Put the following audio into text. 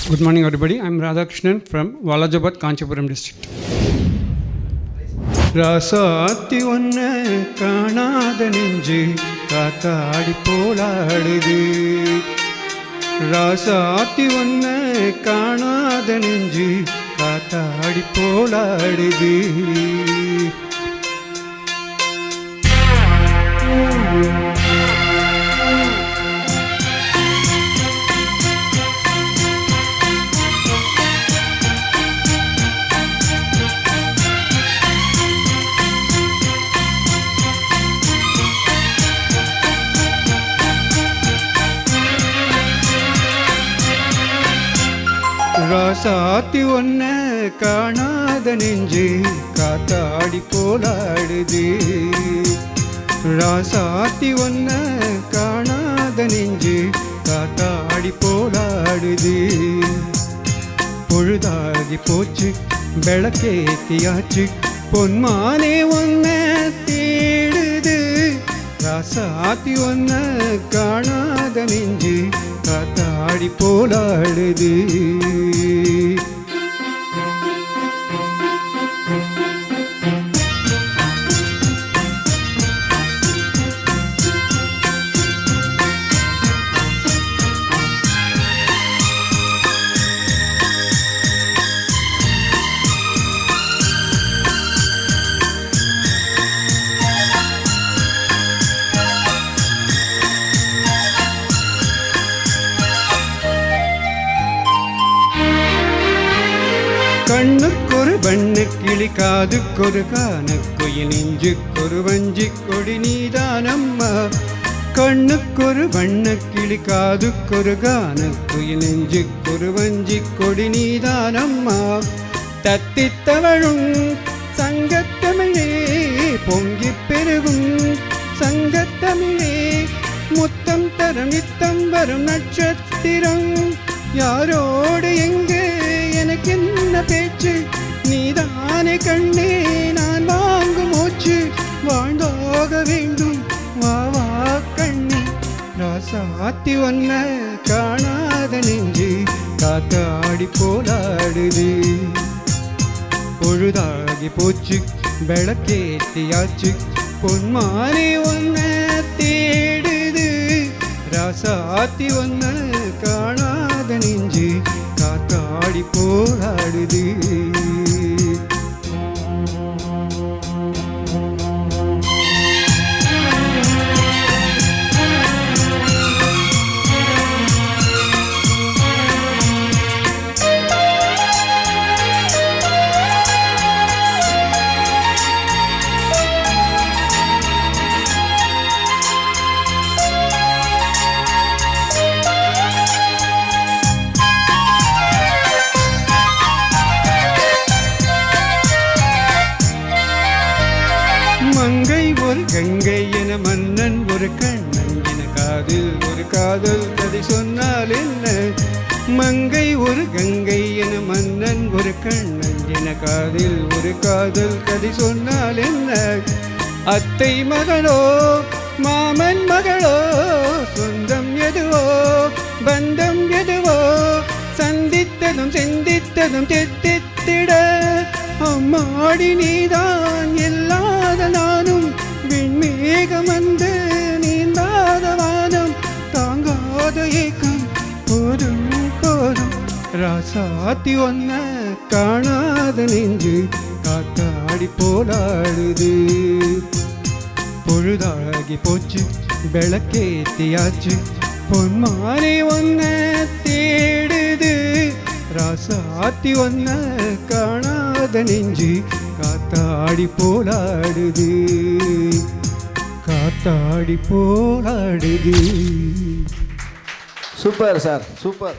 Good morning, everybody. I'm Radhakrishnan from Walajabad, Kanchipuram district. ராசாத்தி ஒன்ன காணாத நெஞ்சு காத்தாடி போலாடுது. ராசாத்தி ஒன்ன காணாத நெஞ்சு காத்தாடி போலாடுது. ராசாத்தி ஒன்ன காணாத நெஞ்சு காத்தாடி போலாடுது. ராசாத்தி ஒன்ன காணாத நெஞ்சு காத்தாடி போலாடுது. பொழுதாகி போச்சு விளக்கேத்தியாச்சு பொன்மானே ஒன்ன தேடுது. ராசாத்தி ஒன்ன காணாத நெஞ்சு காத்தாடி போலாடுது. கண்ணுக்கொரு வண்ண கிளி காதுக்கொரு கானக்குயில் நெஞ்சுக்கொரு வஞ்சி கொடி நீதானம்மா. கண்ணுக்கொரு வண்ண கிளி காதுக்கொரு கானக்குயில் நெஞ்சுக்கொரு வஞ்சி கொடி நீதானம்மா. தத்தித்தவழும் சங்கத்தமிழே பொங்கி பெருகும் சங்கத்தமிழே முத்தம் தரும் நித்தம் வரும் நட்சத்திரம். யாரோடு எங்கே எனக்கு என்ன பேச்சு நீதானே கண்ணே நான் வாங்கும் மூச்சு. வாழ்ந்தாக வேண்டும் வா வா கண்ணே. ராசாத்தி ஒன்ன காணாத நெஞ்சு காத்தாடி போலாடுது. பொழுதாகி போச்சு விளக்கேத்தியாச்சு பொன்மானே ஒன்ன தேடுது. ராசாத்தி ஒன்ன காணாத நெஞ்சு காத்தாடி போராடுது. மங்கை ஒரு கங்கை என மன்னன் ஒரு கண்ணன் என காதில் ஒரு காதல் கதை சொன்னால் என்ன. மங்கை ஒரு கங்கை என மன்னன் ஒரு கண்ணன் என காதில் ஒரு காதல் கதை சொன்னால் என்ன. அத்தை மகளோ மாமன் மகளோ சொந்தம் எதுவோ பந்தம் எதுவோ சந்தித்ததும் சிந்தித்ததும் தெத்தித்திட. அம்மாடி நீதான் இல்லாத நானும் விண்மேகம் வந்து நீந்தாத வானம் தாங்காத ஏக்கம் போதும் போதும். ராசாத்தி ஒன்ன காணாத நெஞ்சு காத்தாடி போலாடுது. பொழுதாகி போச்சு விளக்கேத்தியாச்சு பொன்மானே ஒன்ன தேடுது. ராசாத்தி ஒன்ன காணாத நெஞ்சு காத்தாடி போலாடுது. காத்தாடி போலாடுது. Super sir, super.